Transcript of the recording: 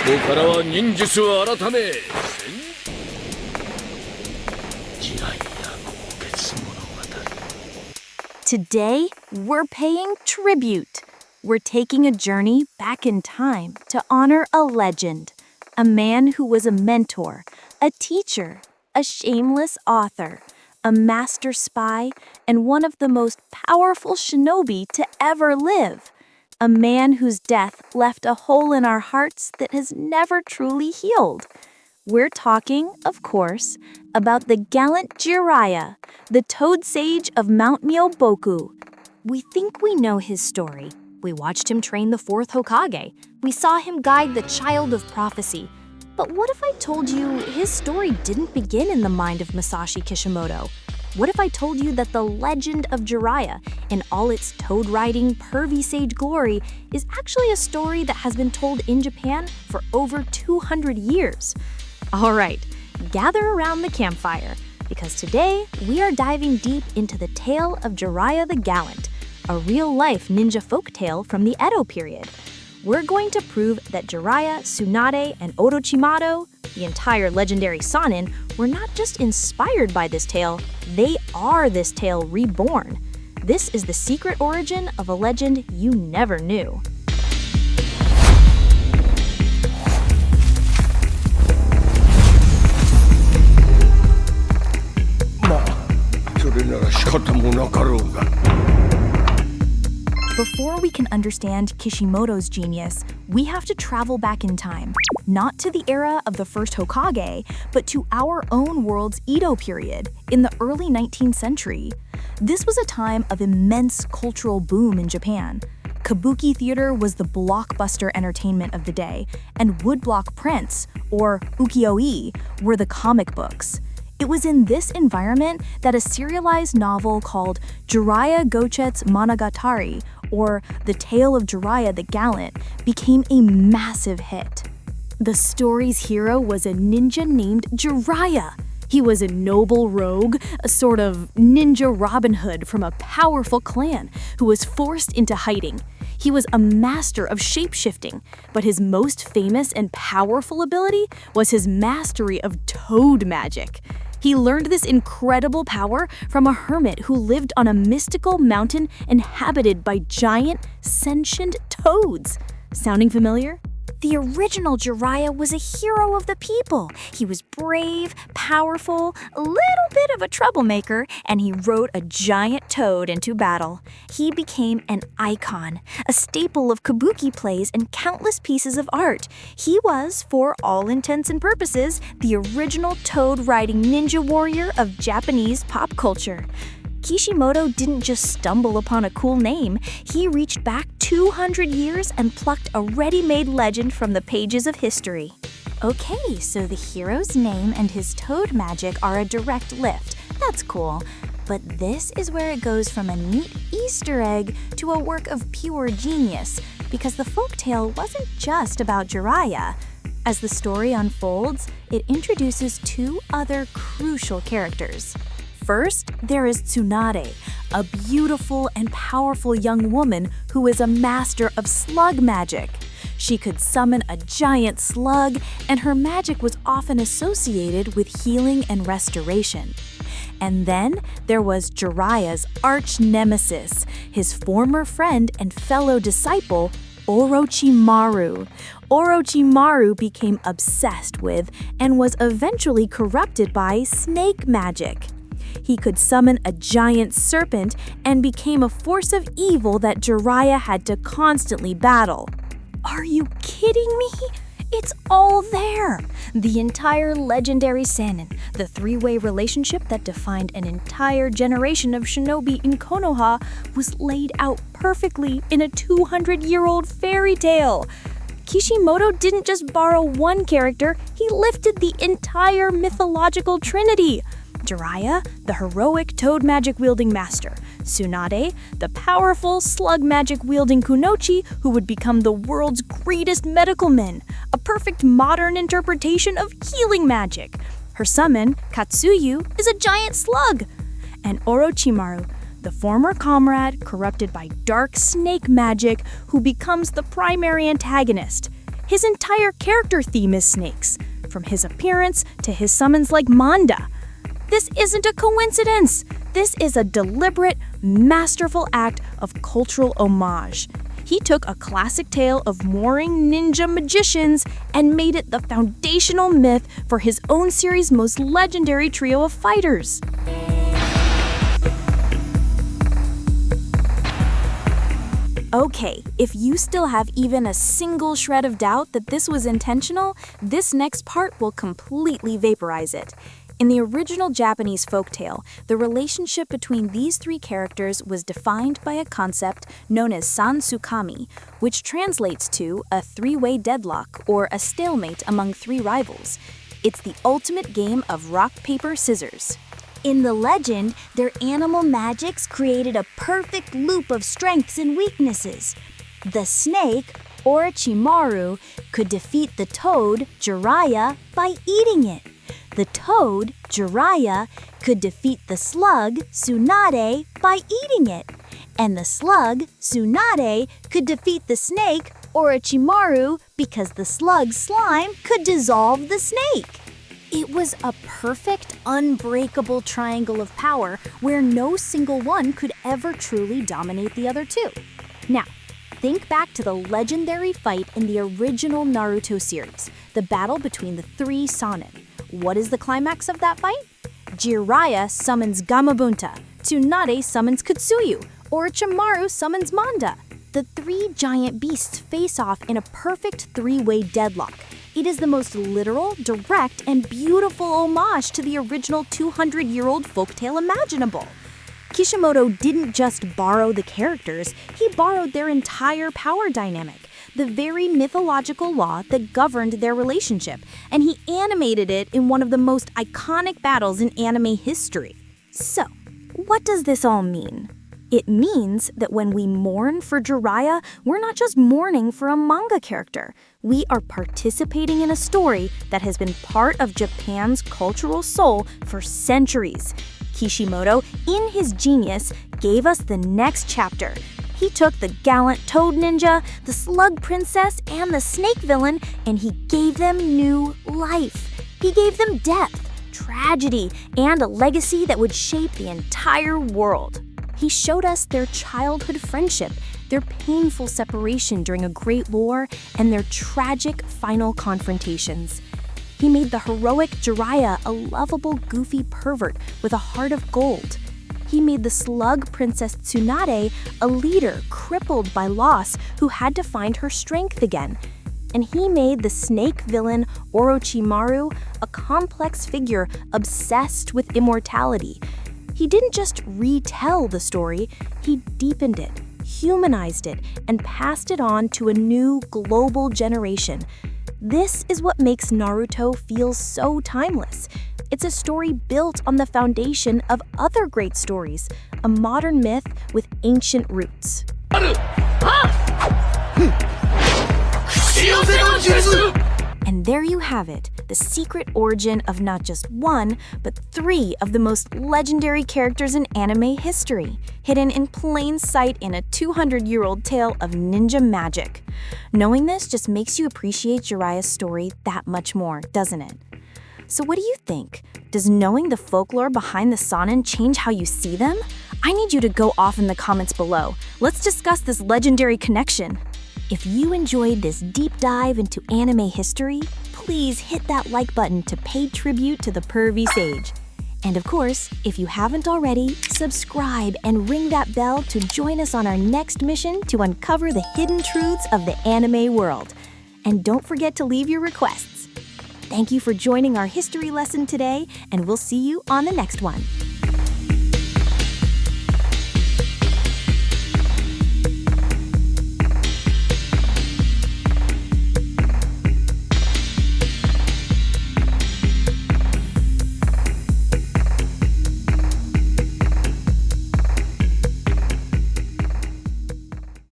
ここからは忍術を改めToday, we're paying tribute. We're taking a journey back in time to honor a legend, a man who was a mentor, a teacher, a shameless author, a master spy, and one of the most powerful shinobi to ever live. A man whose death left a hole in our hearts that has never truly healed. We're talking, of course, about the gallant Jiraiya, the Toad Sage of Mount Myoboku. We think we know his story. We watched him train the 4th Hokage. We saw him guide the Child of Prophecy. But what if I told you his story didn't begin in the mind of Masashi Kishimoto? What if I told you that the legend of Jiraiya, in all its toad-riding Pervy Sage glory, is actually a story that has been told in Japan for over 200 years? All right, gather around the campfire, because today we are diving deep into the tale of Jiraiya the Gallant, a real-life ninja folktale from the Edo period. We're going to prove that Jiraiya, Tsunade, and Orochimaru, the entire legendary Sannin, were not just inspired by this tale, they are this tale reborn. This is the secret origin of a legend you never knew. Before we can understand Kishimoto's genius, we have to travel back in time, not to the era of the first Hokage, but to our own world's Edo period, in the early 19th century. This was a time of immense cultural boom in Japan. Kabuki theater was the blockbuster entertainment of the day, and woodblock prints, or ukiyo-e, were the comic books. It was in this environment that a serialized novel called Jiraiya Gochet's Monogatari, or The Tale of Jiraiya the Gallant, became a massive hit. The story's hero was a ninja named Jiraiya. He was a noble rogue, a sort of ninja Robin Hood from a powerful clan who was forced into hiding. He was a master of shape-shifting, but his most famous and powerful ability was his mastery of toad magic. He learned this incredible power from a hermit who lived on a mystical mountain inhabited by giant, sentient toads. Sounding familiar? The original Jiraiya was a hero of the people. He was brave, powerful, a little bit of a troublemaker, and he rode a giant toad into battle. He became an icon, a staple of kabuki plays and countless pieces of art. He was, for all intents and purposes, the original toad-riding ninja warrior of Japanese pop culture. Kishimoto didn't just stumble upon a cool name. He reached back 200 years and plucked a ready-made legend from the pages of history. Okay, so the hero's name and his toad magic are a direct lift. That's cool. But this is where it goes from a neat Easter egg to a work of pure genius, because the folktale wasn't just about Jiraiya. As the story unfolds, it introduces two other crucial characters. First, there is Tsunade, a beautiful and powerful young woman who is a master of slug magic. She could summon a giant slug, and her magic was often associated with healing and restoration. And then there was Jiraiya's arch-nemesis, his former friend and fellow disciple, Orochimaru. Orochimaru became obsessed with and was eventually corrupted by snake magic. He could summon a giant serpent and became a force of evil that Jiraiya had to constantly battle. Are you kidding me? It's all there! The entire legendary Sannin, the three-way relationship that defined an entire generation of shinobi in Konoha, was laid out perfectly in a 200-year-old fairy tale. Kishimoto didn't just borrow one character, he lifted the entire mythological trinity. Jiraiya, the heroic toad magic-wielding master. Tsunade, the powerful slug magic-wielding kunoichi who would become the world's greatest medical man, a perfect modern interpretation of healing magic. Her summon, Katsuyu, is a giant slug. And Orochimaru, the former comrade corrupted by dark snake magic who becomes the primary antagonist. His entire character theme is snakes, from his appearance to his summons like Manda. This isn't a coincidence. This is a deliberate, masterful act of cultural homage. He took a classic tale of warring ninja magicians and made it the foundational myth for his own series' most legendary trio of fighters. Okay, if you still have even a single shred of doubt that this was intentional, this next part will completely vaporize it. In the original Japanese folktale, the relationship between these three characters was defined by a concept known as sansukami, which translates to a three-way deadlock or a stalemate among three rivals. It's the ultimate game of rock, paper, scissors. In the legend, their animal magics created a perfect loop of strengths and weaknesses. The snake, Orochimaru, could defeat the toad, Jiraiya, by eating it. The toad, Jiraiya, could defeat the slug, Tsunade, by eating it. And the slug, Tsunade, could defeat the snake, Orochimaru, because the slug's slime could dissolve the snake. It was a perfect, unbreakable triangle of power where no single one could ever truly dominate the other two. Now, think back to the legendary fight in the original Naruto series, the battle between the three Sannin. What is the climax of that fight? Jiraiya summons Gamabunta, Tsunade summons Kutsuyu, Orochimaru summons Manda. The three giant beasts face off in a perfect three-way deadlock. It is the most literal, direct, and beautiful homage to the original 200-year-old folktale imaginable. Kishimoto didn't just borrow the characters, he borrowed their entire power dynamic, the very mythological law that governed their relationship, and he animated it in one of the most iconic battles in anime history. So, what does this all mean? It means that when we mourn for Jiraiya, we're not just mourning for a manga character. We are participating in a story that has been part of Japan's cultural soul for centuries. Kishimoto, in his genius, gave us the next chapter. He took the gallant toad ninja, the slug princess, and the snake villain, and he gave them new life. He gave them depth, tragedy, and a legacy that would shape the entire world. He showed us their childhood friendship, their painful separation during a great war, and their tragic final confrontations. He made the heroic Jiraiya a lovable, goofy pervert with a heart of gold. He made the slug princess Tsunade a leader crippled by loss who had to find her strength again. And he made the snake villain Orochimaru a complex figure obsessed with immortality. He didn't just retell the story, he deepened it, humanized it, and passed it on to a new global generation. This is what makes Naruto feel so timeless. It's a story built on the foundation of other great stories, a modern myth with ancient roots. And there you have it, the secret origin of not just one, but three of the most legendary characters in anime history, hidden in plain sight in a 200-year-old tale of ninja magic. Knowing this just makes you appreciate Jiraiya's story that much more, doesn't it? So what do you think? Does knowing the folklore behind the Sannin change how you see them? I need you to go off in the comments below. Let's discuss this legendary connection. If you enjoyed this deep dive into anime history, please hit that like button to pay tribute to the Pervy Sage. And of course, if you haven't already, subscribe and ring that bell to join us on our next mission to uncover the hidden truths of the anime world. And don't forget to leave your requests. Thank you for joining our history lesson today, and we'll see you on the next one.